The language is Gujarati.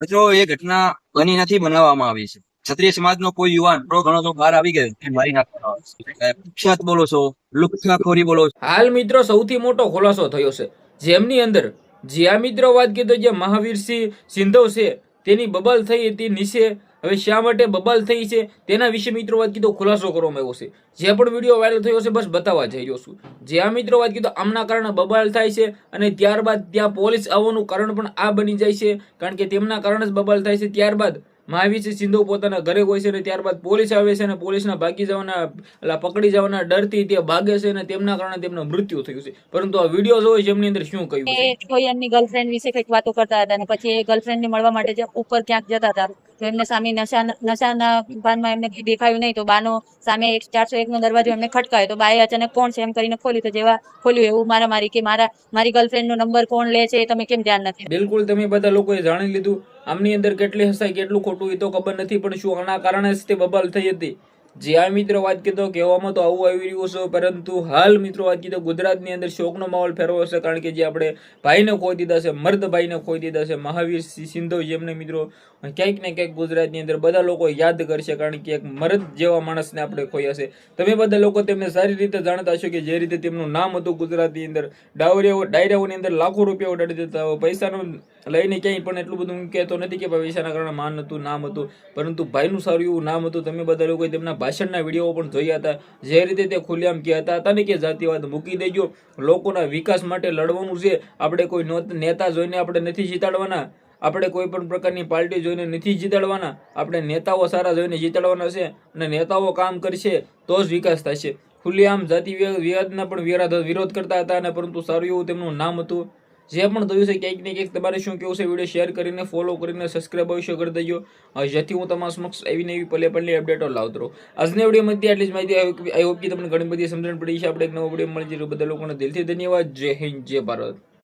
મિત્રો એ ઘટના બની નથી, બનાવવામાં આવી છે. ક્ષત્રિય સમાજનો કોઈ યુવાન થોડો ઘણો તો બહાર આવી ગયો એ મારી નાખવાનો આવે છે. કુખ્યાત બોલો છો, લુખ્ખાખોરી બોલો છો. હાલ મિત્રો સૌથી મોટો ખુલાસો થયો છે, જેમની અંદર જ્યાં મિત્રો વાત કીધો જે મહાવીરસિંહ સિંધવ છે તેની બબાલ થઈ હતી નીચે. હવે શા માટે બબાલ થઈ છે તેના વિશે મિત્રો વાત કીધો ખુલાસો કરવામાં આવ્યો છે. જે પણ વિડીયો વાયરલ થયો છે બસ બતાવવા જઈ રહ્યો છું. જ્યાં મિત્રો વાત કીધો આમના કારણે બબાલ થાય છે અને ત્યારબાદ ત્યાં પોલીસ આવવાનું કારણ પણ આ બની જાય છે, કારણ કે તેમના કારણે જ બબાલ થાય છે. ત્યારબાદ મહાવીરસિંહ સિંધુ પોતાના ઘરે હોય છે અને ત્યારબાદ પોલીસ આવે છે અને પોલીસના ભાગી જવાના પકડી જવાના ડરથી તે ભાગે છે અને તેમના કારણે તેમનું મૃત્યુ થયું છે. પરંતુ આ વિડીયો જોયો જેમની અંદર શું કહ્યું છે, કોઈ એમની ગર્લફ્રેન્ડ વિશે કંઈક વાતો કરતા હતા અને પછી એ ગર્લફ્રેન્ડ ને મળવા માટે જે ઉપર ક્યાંક જતા હતા તો એમને સામે નશાના ભાનમાં એમને દેખાયું નહીં તો બાનો સામે 401 નો દરવાજો એમને ખટકાયો તો બાએ અચાનક કોણ છે એમ કરીને ખોલ્યું તો જેવા ખોલ્યું એવું મારી કે મારી ગર્લફ્રેન્ડ નો નંબર કોણ લે છે તમે કેમ ધ્યાન નથી. બિલકુલ તમે બધા લોકોએ જાણી લીધું. આમની અંદર કેટલી હસાઈ કેટલું ખોટું એ તો ખબર નથી, પણ શું આના કારણે જ તે બબાલ થઈ હતી. જે આ મિત્રો વાત કીધો કહેવામાં તો આવું આવી રહ્યું છે, પરંતુ હાલ મિત્રો વાત કીધો ગુજરાતની અંદર શોકનો માહોલ ફેરવો છે, કારણ કે જે આપણે ભાઈને ખોઈ દીધા છે, મર્દ ભાઈને ખોઈ દીધા છે, મહાવીર સિંધવ, જેમને મિત્રો ક્યાંક ને ક્યાંક ગુજરાતની અંદર બધા લોકો યાદ કરશે, કારણ કે એક મર્દ જેવા માણસને આપણે ખોયા છે. તમે બધા લોકો તેમને સારી રીતે જાણતા છો કે જે રીતે તેમનું નામ હતું ગુજરાતની અંદર, ડાયરાઓની અંદર લાખો રૂપિયા ઉડાડી દેતા હોય. પૈસાનું લઈને ક્યાંય પણ એટલું બધું કહેતો નથી કે પૈસાના કારણે માન હતું, નામ હતું, પરંતુ ભાઈનું સારું એવું નામ હતું. તમે બધા લોકોએ તેમના ભાષણના વિડીયો પણ જોયા હતા, જે રીતે તે ખુલ્લેઆમ કહેતા હતા ને કે જાતિવાદ મૂકી દેજો, લોકોના વિકાસ માટે લડવાનું છે. આપણે કોઈ નેતા જોઈને આપણે નથી જીતાડવાના, આપણે કોઈ પણ પ્રકારની પાર્ટી જોઈને નથી જીતાડવાના, આપણે નેતાઓ સારા જોઈને જીતાડવાના છે અને નેતાઓ કામ કરશે તો જ વિકાસ થશે. ખુલ્લેઆમ જાતિ વિવાદના પણ વિરોધ કરતા હતા અને પરંતુ સારું એવું તેમનું નામ હતું. જે પણ થયું છે ક્યાંક ને ક્યાંક તમારે શું કેવું છે વિડીયો શેર કરીને ફોલો કરીને સબસ્ક્રાઇબ અવશ્ય કરી દેજો, જેથી હું તમારા સમક્ષ આવીને એવી પલે પલની અપડેટો લાવતો રહું. આજની વિડીયોમાં આટલી જ માહિતી. આઈ હોપ કે તમને ઘણી બધી સમજણ પડી છે. આપણે એક નવો વિડીયો મળી જઈએ. બધા લોકોને દિલથી ધન્યવાદ. જય હિન્દ, જય ભારત.